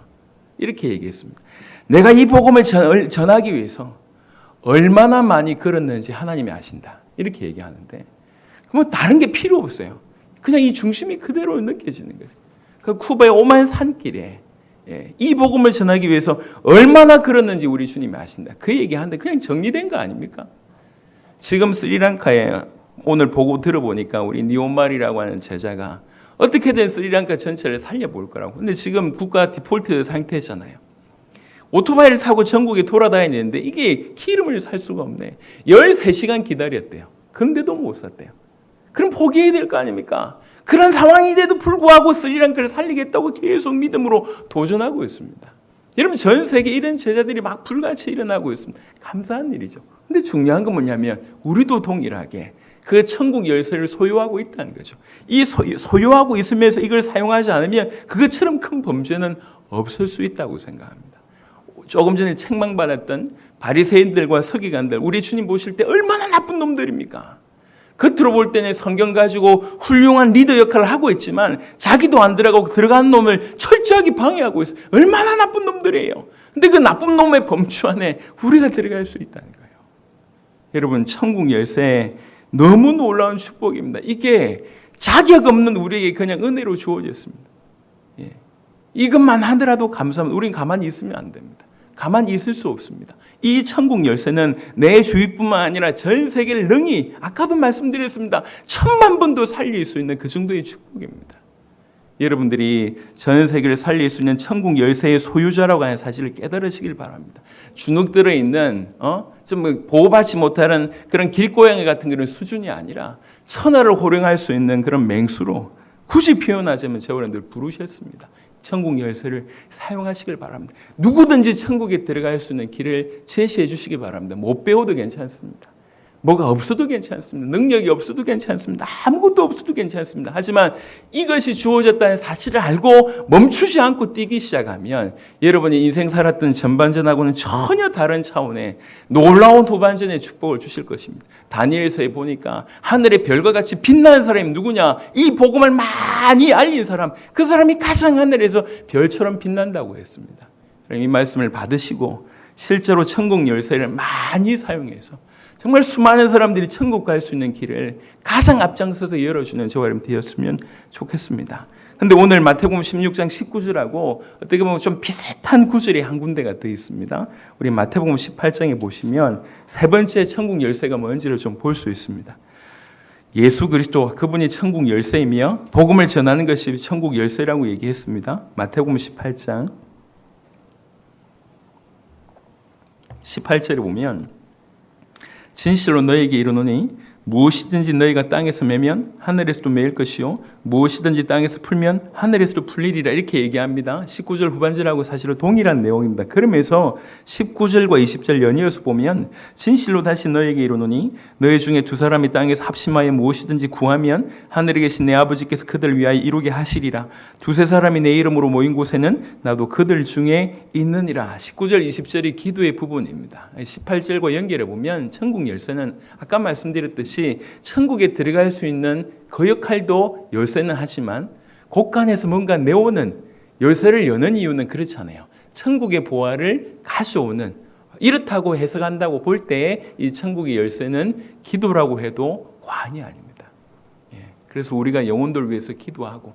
이렇게 얘기했습니다. 내가 이 복음을 전하기 위해서 얼마나 많이 걸었는지 하나님이 아신다. 이렇게 얘기하는데, 뭐 다른 게 필요 없어요. 그냥 이 중심이 그대로 느껴지는 거예요. 그 쿠바의 오만 산길에 이 복음을 전하기 위해서 얼마나 걸었는지 우리 주님이 아신다. 그 얘기하는데 그냥 정리된 거 아닙니까? 지금 스리랑카에 오늘 보고 들어보니까 우리 니오말이라고 하는 제자가 어떻게든 스리랑카 전체를 살려볼 거라고. 근데 지금 국가 디폴트 상태잖아요. 오토바이를 타고 전국에 돌아다니는데 이게 기름을 살 수가 없네. 13시간 기다렸대요. 근데도 못 샀대요. 그럼 포기해야 될 거 아닙니까? 그런 상황인데도 불구하고 스리랑카를 살리겠다고 계속 믿음으로 도전하고 있습니다. 여러분, 전 세계 이런 제자들이 막 불같이 일어나고 있습니다. 감사한 일이죠. 근데 중요한 건 뭐냐면 우리도 동일하게 그 천국 열쇠를 소유하고 있다는 거죠. 이 소유하고 있으면서 이걸 사용하지 않으면 그것처럼 큰 범죄는 없을 수 있다고 생각합니다. 조금 전에 책망받았던 바리새인들과 서기관들, 우리 주님 보실 때 얼마나 나쁜 놈들입니까? 겉으로 볼 때는 성경 가지고 훌륭한 리더 역할을 하고 있지만 자기도 안 들어가고 들어간 놈을 철저하게 방해하고 있어요. 얼마나 나쁜 놈들이에요. 근데 그 나쁜 놈의 범주 안에 우리가 들어갈 수 있다는 거예요. 여러분, 천국 열쇠 너무 놀라운 축복입니다. 이게 자격 없는 우리에게 그냥 은혜로 주어졌습니다. 이것만 하더라도 감사합니다. 우리는 가만히 있으면 안 됩니다. 가만히 있을 수 없습니다. 이 천국 열쇠는 내 주위뿐만 아니라 전 세계를 능히, 아까도 말씀드렸습니다, 1000만 번도 살릴 수 있는 그 정도의 축복입니다. 여러분들이 전 세계를 살릴 수 있는 천국 열쇠의 소유자라고 하는 사실을 깨달으시길 바랍니다. 주눅 들어있는 좀 보호받지 못하는 그런 길고양이 같은 그런 수준이 아니라 천하를 호령할 수 있는 그런 맹수로, 굳이 표현하자면 저분들 부르셨습니다. 천국 열쇠를 사용하시길 바랍니다. 누구든지 천국에 들어갈 수 있는 길을 제시해 주시기 바랍니다. 못 배워도 괜찮습니다. 뭐가 없어도 괜찮습니다. 능력이 없어도 괜찮습니다. 아무것도 없어도 괜찮습니다. 하지만 이것이 주어졌다는 사실을 알고 멈추지 않고 뛰기 시작하면 여러분이 인생 살았던 전반전하고는 전혀 다른 차원의 놀라운 후반전의 축복을 주실 것입니다. 다니엘서에 보니까 하늘의 별과 같이 빛나는 사람이 누구냐? 이 복음을 많이 알린 사람, 그 사람이 가장 하늘에서 별처럼 빛난다고 했습니다. 이 말씀을 받으시고 실제로 천국 열쇠를 많이 사용해서 정말 수많은 사람들이 천국 갈 수 있는 길을 가장 앞장서서 열어주는 저와 여러분 되었으면 좋겠습니다. 그런데 오늘 마태복음 16장 19절하고 어떻게 보면 좀 비슷한 구절이 한 군데가 더 있습니다. 우리 마태복음 18장에 보시면 세 번째 천국 열쇠가 뭔지를 좀 볼 수 있습니다. 예수 그리스도 그분이 천국 열쇠이며 복음을 전하는 것이 천국 열쇠라고 얘기했습니다. 마태복음 18장 18절에 보면 진실로 너에게 이르노니 무엇이든지 너희가 땅에서 매면 하늘에서도 매일 것이요 무엇이든지 땅에서 풀면 하늘에서도 풀리리라 이렇게 얘기합니다. 19절 후반절하고 사실은 동일한 내용입니다. 그러면서 19절과 20절 연이어서 보면 진실로 다시 너에게 이르노니 너희 중에 두 사람이 땅에서 합심하여 무엇이든지 구하면 하늘에 계신 내 아버지께서 그들을 위하여 이루게 하시리라. 두세 사람이 내 이름으로 모인 곳에는 나도 그들 중에 있느니라. 19절 20절이 기도의 부분입니다. 18절과 연결해 보면 천국 열쇠는 아까 말씀드렸듯이 천국에 들어갈 수 있는 그 역할도 열쇠는 하지만 곳간에서 뭔가 내오는 열쇠를 여는 이유는 그렇잖아요. 천국의 보화를 가져오는 이렇다고 해석한다고 볼 때에 이 천국의 열쇠는 기도라고 해도 과언이 아닙니다. 그래서 우리가 영혼들을 위해서 기도하고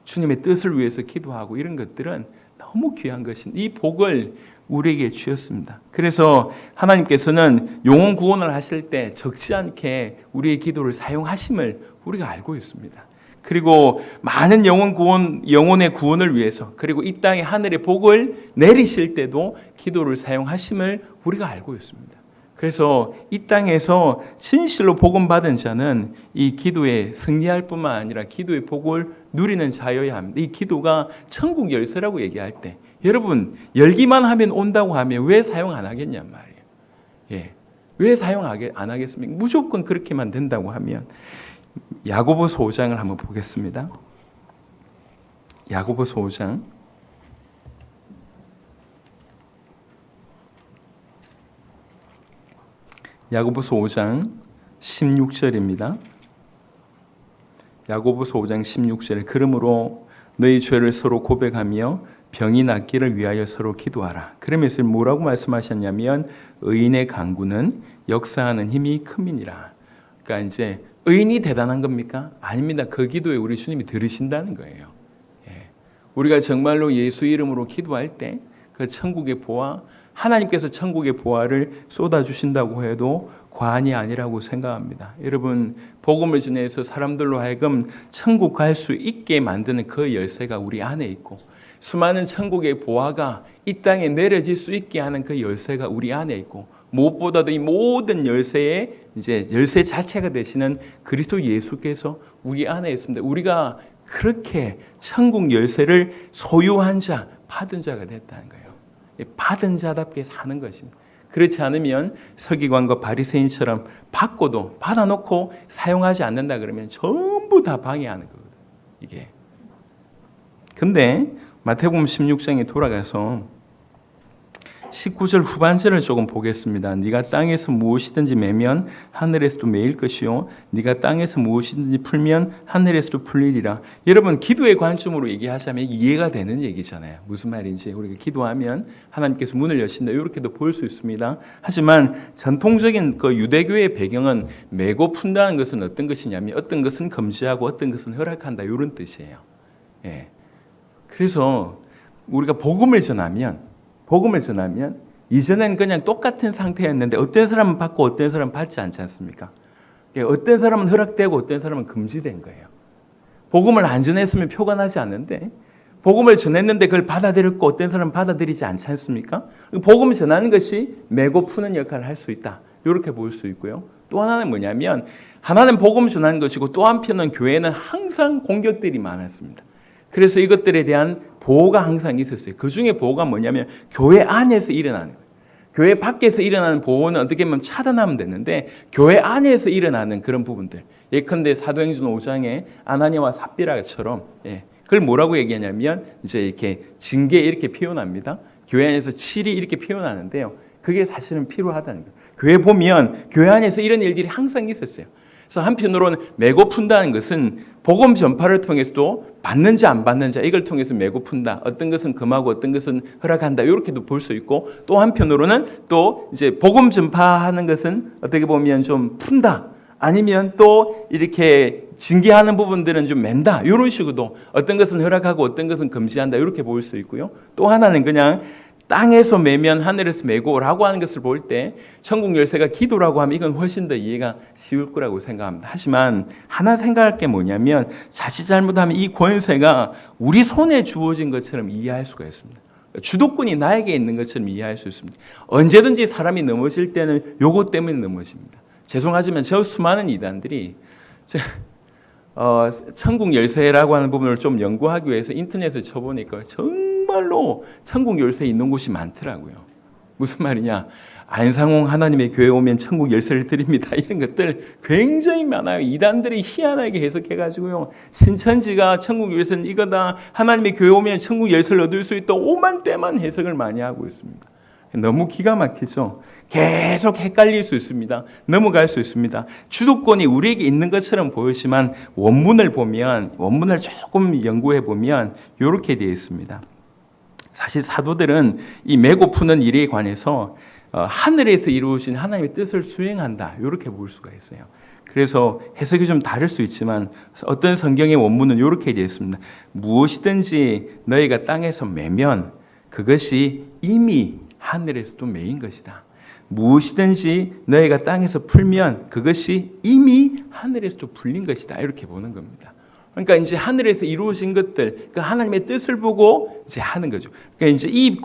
주님의 뜻을 위해서 기도하고 이런 것들은 너무 귀한 것입니다. 이 복을 우리에게 주셨습니다. 그래서 하나님께서는 영혼 구원을 하실 때 적지 않게 우리의 기도를 사용하심을 우리가 알고 있습니다. 그리고 많은 영혼의 구원을 위해서 그리고 이 땅에 하늘의 복을 내리실 때도 기도를 사용하심을 우리가 알고 있습니다. 그래서 이 땅에서 진실로 복음 받은 자는 이 기도에 승리할 뿐만 아니라 기도의 복을 누리는 자여야 합니다. 이 기도가 천국 열쇠라고 얘기할 때 여러분 열기만 하면 온다고 하면 왜 사용 안 하겠냔 말이에요. 왜 사용 안 하겠습니까? 무조건 그렇게만 된다고 하면 야고보서 5장을 한번 보겠습니다. 야고보서 5장 야고보서 5장 16절입니다. 야고보서 5장 16절 그러므로 너희 죄를 서로 고백하며 병이 낫기를 위하여 서로 기도하라. 그러면서 뭐라고 말씀하셨냐면 의인의 간구는 역사하는 힘이 큼이니라. 그러니까 이제 의인이 대단한 겁니까? 아닙니다. 그 기도에 우리 주님이 들으신다는 거예요. 우리가 정말로 예수 이름으로 기도할 때 그 천국의 보화 하나님께서 천국의 보화를 쏟아주신다고 해도 과언이 아니라고 생각합니다. 여러분 복음을 전해서 사람들로 하여금 천국 갈 수 있게 만드는 그 열쇠가 우리 안에 있고 수많은 천국의 보화가 이 땅에 내려질 수 있게 하는 그 열쇠가 우리 안에 있고 무엇보다도 이 모든 열쇠의 이제 열쇠 자체가 되시는 그리스도 예수께서 우리 안에 있습니다. 우리가 그렇게 천국 열쇠를 소유한 자, 받은 자가 됐다는 거예요. 받은 자답게 사는 것입니다. 그렇지 않으면 서기관과 바리새인처럼 받고도 받아놓고 사용하지 않는다 그러면 전부 다 방해하는 거거든요. 이게. 근데 마태복음 16장에 돌아가서 19절 후반절을 조금 보겠습니다. 네가 땅에서 무엇이든지 매면 하늘에서도 매일 것이요 네가 땅에서 무엇이든지 풀면 하늘에서도 풀리리라. 여러분 기도의 관점으로 얘기하자면 이해가 되는 얘기잖아요. 무슨 말인지 우리가 기도하면 하나님께서 문을 여신다 이렇게도 볼 수 있습니다. 하지만 전통적인 그 유대교의 배경은 매고 푼다는 것은 어떤 것이냐면 어떤 것은 금지하고 어떤 것은 허락한다 이런 뜻이에요. 그래서 우리가 복음을 전하면 이전에는 그냥 똑같은 상태였는데 어떤 사람은 받고 어떤 사람은 받지 않지 않습니까? 어떤 사람은 허락되고 어떤 사람은 금지된 거예요. 복음을 안 전했으면 표가 나지 않는데 복음을 전했는데 그걸 받아들였고 어떤 사람은 받아들이지 않지 않습니까? 복음을 전하는 것이 매고 푸는 역할을 할 수 있다. 이렇게 볼 수 있고요. 또 하나는 뭐냐면 하나는 복음을 전하는 것이고 또 한편은 교회는 항상 공격들이 많았습니다. 그래서 이것들에 대한 보호가 항상 있었어요. 그 중에 보호가 뭐냐면 교회 안에서 일어나는 거예요. 교회 밖에서 일어나는 보호는 어떻게 보면 차단하면 되는데 교회 안에서 일어나는 그런 부분들. 예컨대 사도행전 5장에 아나니아와 삽비라처럼 그걸 뭐라고 얘기하냐면 이제 이렇게 징계 이렇게 표현합니다. 교회 안에서 칠이 이렇게 표현하는데요. 그게 사실은 필요하다는 거예요. 교회 보면 교회 안에서 이런 일들이 항상 있었어요. 그래서 한편으로는 메고 푼다는 것은 복음 전파를 통해서도 받는지 안 받는지 이걸 통해서 메고 푼다. 어떤 것은 금하고 어떤 것은 허락한다. 이렇게도 볼 수 있고 또 한편으로는 또 이제 복음 전파하는 것은 어떻게 보면 좀 푼다. 아니면 또 이렇게 징계하는 부분들은 좀 맨다. 이런 식으로도 어떤 것은 허락하고 어떤 것은 금지한다. 이렇게 볼 수 있고요. 또 하나는 그냥 땅에서 매면 하늘에서 매고라고 하는 것을 볼 때 천국 열쇠가 기도라고 하면 이건 훨씬 더 이해가 쉬울 거라고 생각합니다. 하지만 하나 생각할 게 뭐냐면 자칫 잘못하면 이 권세가 우리 손에 주어진 것처럼 이해할 수가 있습니다. 주도권이 나에게 있는 것처럼 이해할 수 있습니다. 언제든지 사람이 넘어질 때는 요것 때문에 넘어집니다. 죄송하지만 저 수많은 이단들이 천국 열쇠라고 하는 부분을 좀 연구하기 위해서 인터넷에 쳐보니까 정말로 천국 열쇠 있는 곳이 많더라고요. 무슨 말이냐? 안상홍 하나님의 교회 오면 천국 열쇠를 드립니다. 이런 것들 굉장히 많아요. 이단들이 희한하게 해석해가지고요. 신천지가 천국 열쇠는 이거다. 하나님의 교회 오면 천국 열쇠를 얻을 수 있다. 오만 때만 해석을 많이 하고 있습니다. 너무 기가 막히죠. 계속 헷갈릴 수 있습니다. 넘어갈 수 있습니다. 주도권이 우리에게 있는 것처럼 보이지만 원문을 조금 연구해 보면 이렇게 되어 있습니다. 사실 사도들은 이 메고 푸는 일에 관해서 하늘에서 이루어진 하나님의 뜻을 수행한다. 이렇게 볼 수가 있어요. 그래서 해석이 좀 다를 수 있지만 어떤 성경의 원문은 이렇게 되어 있습니다. 무엇이든지 너희가 땅에서 매면 그것이 이미 하늘에서도 매인 것이다. 무엇이든지 너희가 땅에서 풀면 그것이 이미 하늘에서도 풀린 것이다. 이렇게 보는 겁니다. 그러니까 이제 하늘에서 이루어진 것들, 그 하나님의 뜻을 보고 이제 하는 거죠. 그러니까 이제 이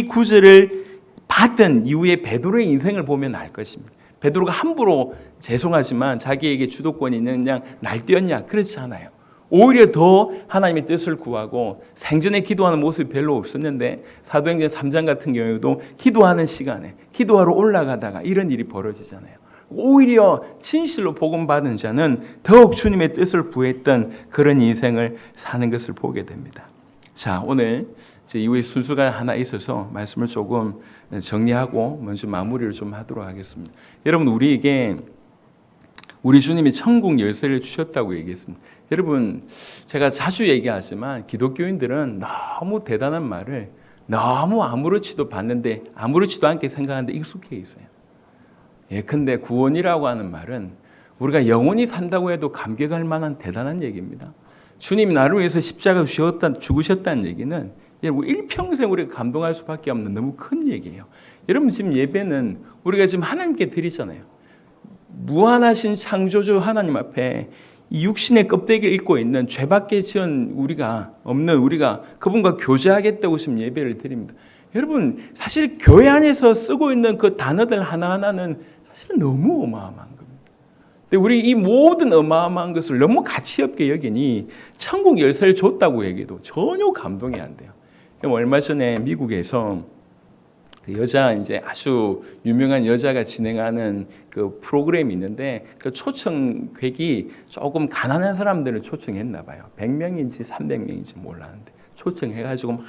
구절을 받은 이후에 베드로의 인생을 보면 알 것입니다. 베드로가 함부로 죄송하지만 자기에게 주도권이 있는 그냥 날뛰었냐? 그렇지 않아요. 오히려 더 하나님의 뜻을 구하고 생전에 기도하는 모습이 별로 없었는데 사도행전 3장 같은 경우에도 기도하는 시간에 기도하러 올라가다가 이런 일이 벌어지잖아요. 오히려 진실로 복음 받은 자는 더욱 주님의 뜻을 구했던 그런 인생을 사는 것을 보게 됩니다. 자, 오늘 이후에 순서가 하나 있어서 말씀을 조금 정리하고 먼저 마무리를 좀 하도록 하겠습니다. 여러분, 우리에게 우리 주님이 천국 열쇠를 주셨다고 얘기했습니다. 여러분, 제가 자주 얘기하지만 기독교인들은 너무 대단한 말을 너무 아무렇지도 않게 생각하는데 익숙해 있어요. 예컨대 구원이라고 하는 말은 우리가 영원히 산다고 해도 감격할 만한 대단한 얘기입니다. 주님이 나를 위해서 십자가 죽으셨다는 얘기는 일평생 우리가 감동할 수밖에 없는 너무 큰 얘기예요. 여러분, 지금 예배는 우리가 지금 하나님께 드리잖아요. 무한하신 창조주 하나님 앞에 이 육신의 껍데기를 입고 있는 죄밖에 지은 우리가 그분과 교제하겠다고 지금 예배를 드립니다. 여러분, 사실 교회 안에서 쓰고 있는 그 단어들 하나하나는 사실은 너무 어마어마한 겁니다. 근데 우리 이 모든 어마어마한 것을 너무 가치 없게 여기니 천국 열쇠를 줬다고 얘기해도 전혀 감동이 안 돼요. 얼마 전에 미국에서 그 여자 이제 아주 유명한 여자가 진행하는 그 프로그램이 있는데 그 초청객이 조금 가난한 사람들을 초청했나 봐요. 100명인지 300명인지 몰랐는데 초청해가지고 막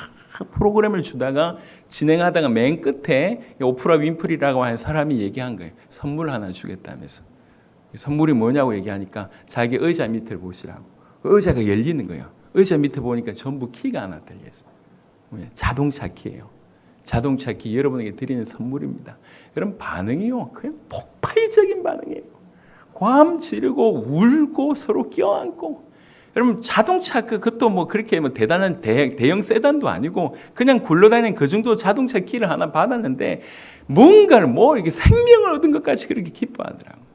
프로그램을 주다가 진행하다가 맨 끝에 오프라 윈프리라고 하는 사람이 얘기한 거예요. 선물 하나 주겠다면서. 선물이 뭐냐고 얘기하니까 자기 의자 밑을 보시라고. 그 의자가 열리는 거예요. 의자 밑에 보니까 전부 키가 하나 달려있어요. 자동차 키예요. 자동차 키 여러분에게 드리는 선물입니다. 여러분, 반응이요 그냥 폭발적인 반응이에요. 괌 지르고 울고 서로 껴안고. 여러분, 자동차 그것도 뭐 그렇게 뭐 대단한 대형 세단도 아니고 그냥 굴러다니는 그 정도 자동차 키를 하나 받았는데 뭔가를 이렇게 생명을 얻은 것 같이 그렇게 기뻐하더라고요.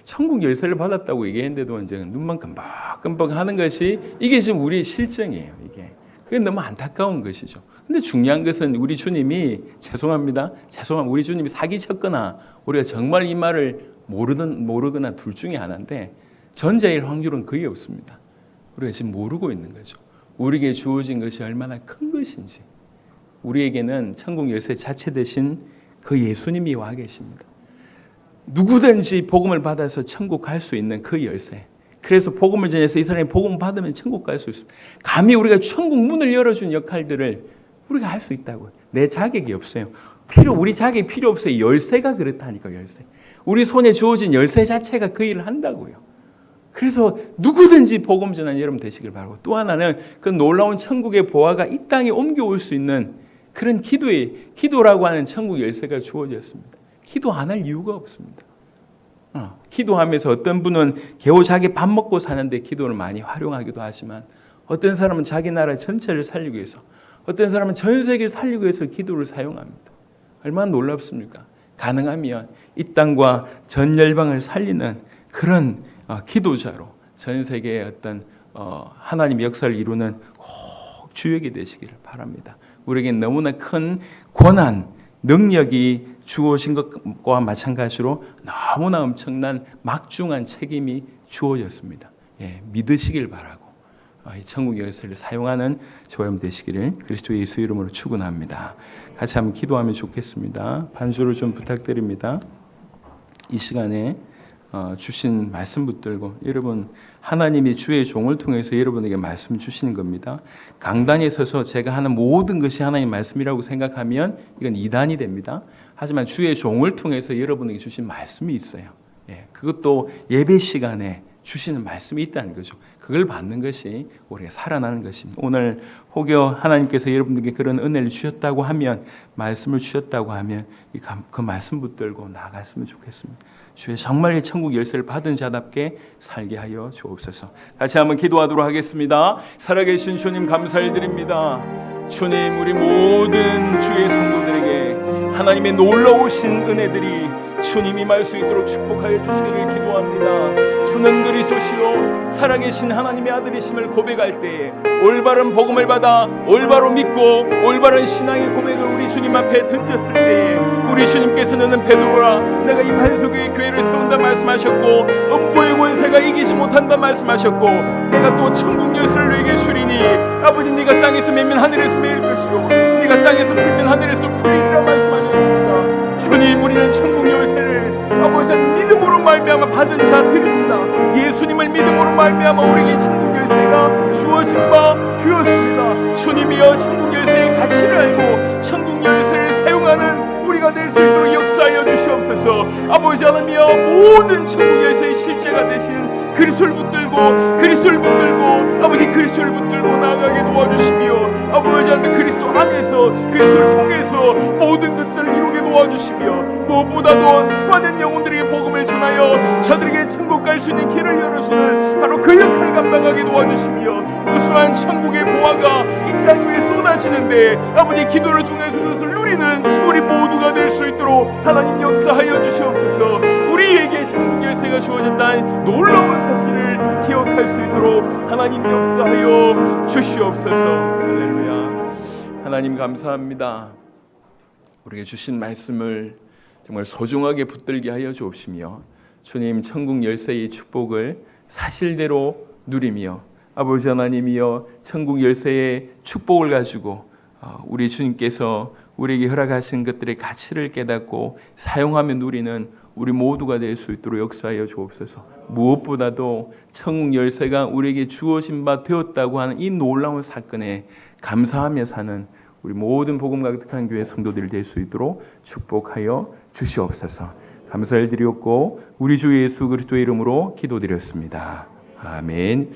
천국 열쇠를 받았다고 얘기했는데도 이제 눈만 끔박끔박 하는 것이 이게 지금 우리의 실정이에요. 그게 너무 안타까운 것이죠. 근데 중요한 것은 우리 주님이 우리 주님이 사기쳤거나 우리가 정말 이 말을 모르거나 둘 중에 하나인데 전자일 확률은 거의 없습니다. 우리가 지금 모르고 있는 거죠. 우리에게 주어진 것이 얼마나 큰 것인지. 우리에게는 천국 열쇠 자체 대신 그 예수님이 와 계십니다. 누구든지 복음을 받아서 천국 갈 수 있는 그 열쇠. 그래서 복음을 전해서 이 사람이 복음 받으면 천국 갈 수 있습니다. 감히 우리가 천국 문을 열어준 역할들을 우리가 할 수 있다고요. 내 자격이 없어요. 우리 자격이 필요 없어요. 열쇠가 그렇다니까. 열쇠. 우리 손에 주어진 열쇠 자체가 그 일을 한다고요. 그래서 누구든지 복음 전하는 여러분 되시길 바라고, 또 하나는 그 놀라운 천국의 보화가 이 땅에 옮겨올 수 있는 그런 기도라고 하는 천국 열쇠가 주어졌습니다. 기도 안 할 이유가 없습니다. 기도하면서 어떤 분은 겨우 자기 밥 먹고 사는데 기도를 많이 활용하기도 하지만, 어떤 사람은 자기 나라 전체를 살리기 위해서, 어떤 사람은 전 세계를 살리기 위해서 기도를 사용합니다. 얼마나 놀랍습니까? 가능하면 이 땅과 전 열방을 살리는 그런 기도자로 전 세계의 어떤 하나님의 역사를 이루는 꼭 주역이 되시기를 바랍니다. 우리에게 너무나 큰 권한, 능력이 주어진 것과 마찬가지로 너무나 엄청난 막중한 책임이 주어졌습니다. 믿으시길 바라고 이 천국 열쇠를 사용하는 저와 여러분 되시기를 그리스도 예수 이름으로 축원합니다. 같이 한번 기도하면 좋겠습니다. 반주를 좀 부탁드립니다. 이 시간에 주신 말씀 붙들고, 여러분 하나님이 주의 종을 통해서 여러분에게 말씀 주시는 겁니다. 강단에 서서 제가 하는 모든 것이 하나님 말씀이라고 생각하면 이건 이단이 됩니다. 하지만 주의 종을 통해서 여러분에게 주신 말씀이 있어요. 그것도 예배 시간에 주시는 말씀이 있다는 거죠. 그걸 받는 것이 우리가 살아나는 것입니다. 오늘 혹여 하나님께서 여러분에게 그런 은혜를 주셨다고 하면, 말씀을 주셨다고 하면 그 말씀 붙들고 나아갔으면 좋겠습니다. 주의 정말 이 천국 열쇠를 받은 자답게 살게 하여 주옵소서. 같이 한번 기도하도록 하겠습니다. 살아계신 주님 감사를 드립니다. 주님, 우리 모든 주의 성도들에게 하나님의 놀라우신 은혜들이 주님이 임할 수 있도록 축복하여 주시기를 기도합니다. 주는 그리스도시요 살아계신 하나님의 아들이심을 고백할 때에 올바른 복음을 받아 올바로 믿고 올바른 신앙의 고백을 우리 주님 앞에 던졌을 때에 우리 주님께서는 베드로라, 내가 이 반석의 교회를 세운다 말씀하셨고, 음보의 권세가 이기지 못한다 말씀하셨고, 내가 또 천국 열쇠를 너에게 주리니 아버지, 네가 땅에서 매면 하늘에서 매일 것이요 네가 땅에서 풀면 하늘에서 풀리리라 말씀하셨습니다. 주님, 우리는 천국 열쇠를 아버지 믿음으로 말미암아 받은 자들입니다. 예수님을 믿음으로 말미암아 우리에게 천국 열쇠가 주어진 바 되었습니다. 주님이여, 천국 열쇠의 가치를 알고 천국 열쇠를 사용하는 우리가 될 수 있도록 역사하여 주시옵소서. 아버지 하나님이여, 모든 천국 열쇠의 실제가 되신 그리스도를 붙들고 아버지 그리스도를 붙들고 나아가게 도와주시며, 아버지 하나님 그리스도 안에서 그리스도를 통해서 모든 것들을 이루게 도와주시며, 무엇보다도 수많은 영혼들에게 복음을 전하여 저들에게 천국 갈 수 있는 길을 열어주는 바로 그 역할을 감당하게 도와주시며, 무수한 천국의 보화가 이 땅 위에 쏟아지는데 아버지 기도를 통해서 그것을 누리는 우리 모두가 될 수 있도록 하나님 역사하여 주시옵소서. 우리에게 천국 열쇠가 주어졌다는 놀라운 사실을 기억할 수 있도록 하나님 역사하여 주시옵소서. 할렐루야. 하나님 감사합니다. 우리에게 주신 말씀을 정말 소중하게 붙들게 하여 주옵시며, 주님 천국 열쇠의 축복을 사실대로 누리며, 아버지 하나님이여, 천국 열쇠의 축복을 가지고 우리 주님께서 우리에게 허락하신 것들의 가치를 깨닫고 사용하며 누리는 우리 모두가 될 수 있도록 역사하여 주옵소서. 무엇보다도 천국 열쇠가 우리에게 주어진 바 되었다고 하는 이 놀라운 사건에 감사하며 사는 우리 모든 복음 가득한 교회 성도들이 될 수 있도록 축복하여 주시옵소서. 감사를 드렸고 우리 주 예수 그리스도의 이름으로 기도드렸습니다. 아멘.